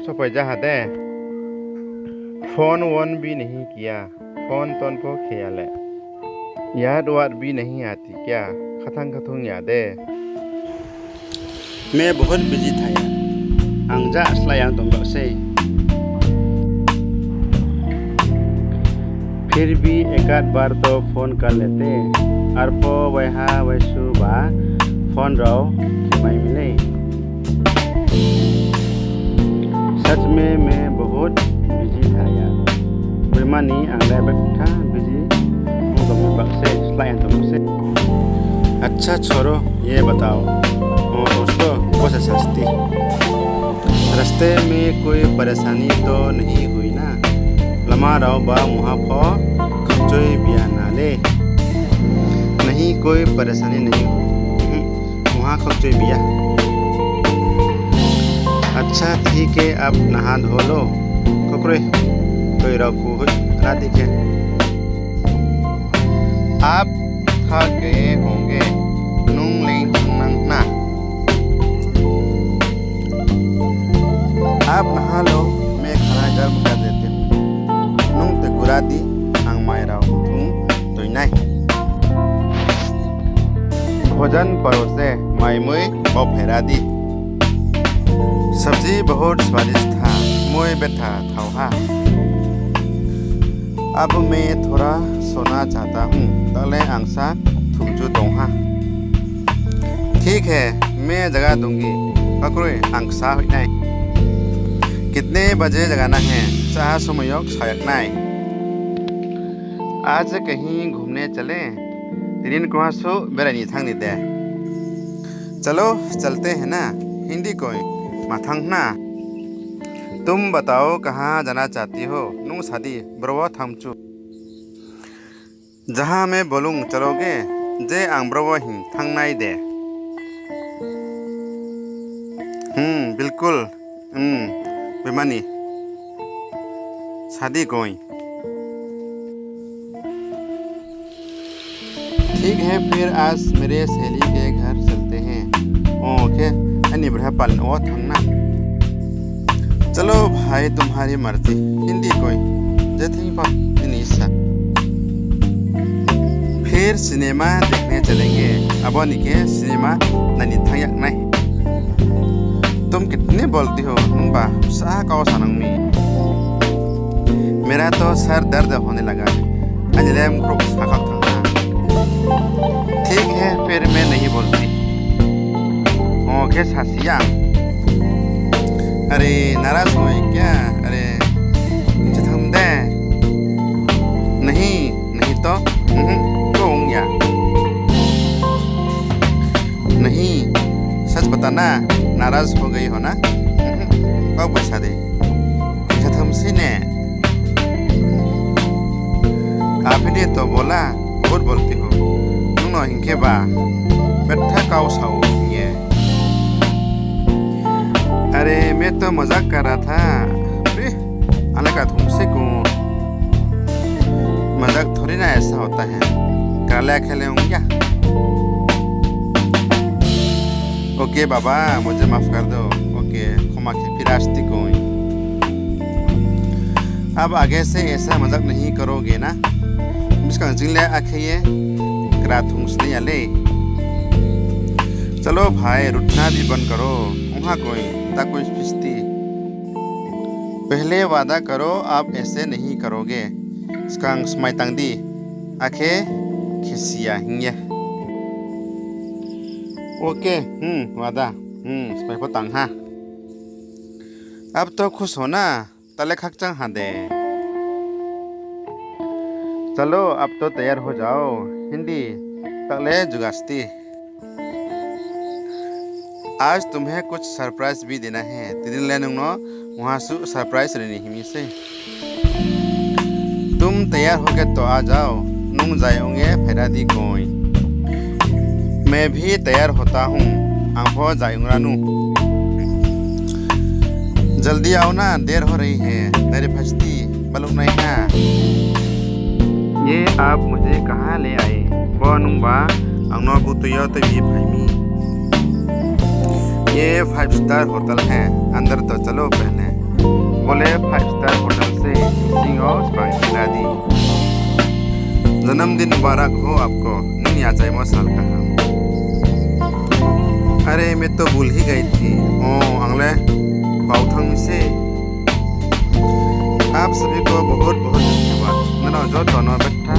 सपै जा दे फोन वोन भी नहीं किया फोन तोन को खेले याद वाद भी नहीं आती क्या खथंग खथुंग यादे मैं बहुत बिजी था यार आंजा असलायां दंबासे फिर भी एक आध बार तो फोन कर लेते अरपो वहा वैसु बा फोन राव खेमाई मिले सच में मैं बहुत बिजी था यार बेमानी आंगा बैठा बिजी मुझे बक्से स्लाइड दंबासे अच्छा छोड़ो ये बताओ दोस्तों कौन सा सस्ती रास्ते में कोई परेशानी तो नहीं हुई ना लमा राव बा वहाँ पर खर्चोई बिया नाले नहीं कोई परेशानी नहीं हुई वहाँ खर्चोई बिया अच्छा ठीक है आप नहा धो लो ककरे कोई रखो रात के आप थक गए होंगे नुंग लें ना आप नहा लो मैं खाना गर्म कर देती हूँ नुंग ते गुरा दी आंग मायरा तुम तो नहीं भोजन परोसे माई मुई बो फेरा दी सब्जी बहुत स्वादिष्ट था मुई बैठा था अब मैं थोड़ा सोना चाहता हूँ तले आंसा थुमचू दोहा ठीक है मैं जगा दूंगी ककरे आंसा हुई नहीं कितने बजे जगाना है चाह समयोग सायक नहीं आज कहीं घूमने चले रिन कुहासु बेरानी थांग दे चलो चलते हैं ना हिंदी कोई माथांग ना तुम बताओ कहाँ जाना चाहती हो नुंग सादी ब्रवा थमचू जहाँ मैं बोलूँ चलोगे जे आं ब्रवा हिं थांग नाई दे बिल्कुल बेमानी शादी कोई ठीक है फिर आज मेरे सहेली के घर चलते हैं ओके अन्य बढ़िया पालन ओ थमना चलो भाई तुम्हारी मर्जी हिंदी कोई जैसे पर फिर सिनेमा देखने चलेंगे अब निके सिनेमा ननी थायक नहीं तुम कितने बोलती हो नुंबा साह काओ सानंगमी मेरा तो सर दर्द होने लगा अंजलेम ग्रुप साखा था ठीक है फिर मैं नहीं बोलती ओके सासिया अरे नाराज हुए क्या अरे हम दे नहीं तो कहूँगा नहीं सच बताना नाराज हो गई हो ना कब पैसा दे हमसे ने आपने तो बोला बहुत बोलती हो तुम हिंके बा बैठा काउ साओ ये अरे मैं तो मजाक कर रहा था अरे अलग तुमसे को मजाक थोड़ी ना ऐसा होता है काला खेले होंगे क्या ओके बाबा मुझे माफ कर दो ओके क्षमा की फिर आस्ती कोई अब आगे से ऐसा मजाक नहीं करोगे ना इसका जिले आखिए कराथुंसने आले चलो भाई रुठना भी बंद करो वहाँ कोई ता कोई फिस्ती पहले वादा करो आप ऐसे नहीं करोगे इसका स्माई तंगदी आखे खिसिया हिंगे ओके वादा स्माई को तंग हाँ अब तो खुश हो ना तले खकचंग हाँ दे चलो अब तो तैयार हो जाओ हिंदी तले जुगास्ती आज तुम्हें कुछ सरप्राइज भी देना है तीन लेने वहाँ से सरप्राइज रहनी हिमी से तुम तैयार हो गए तो आ जाओ नुंग जाएंगे फेरादी कोई मैं भी तैयार होता हूँ आंखों जाऊंगा नू जल्दी आओ ना देर हो रही है मेरी फस्ती बलूक नहीं है ये आप मुझे कहाँ ले आए वो नुंबा अंगनो बुतुयो तो भी फाइमी ये 5 स्टार होटल है अंदर तो चलो पहले बोले 5 स्टार होटल से सिंगो स्पाइसी दी। जन्मदिन मुबारक हो आपको। नहीं आ जाए साल का हम। अरे मैं तो भूल ही गई थी। अगले बाउथंग से आप सभी को बहुत बहुत धन्यवाद। जो दोनों बैठा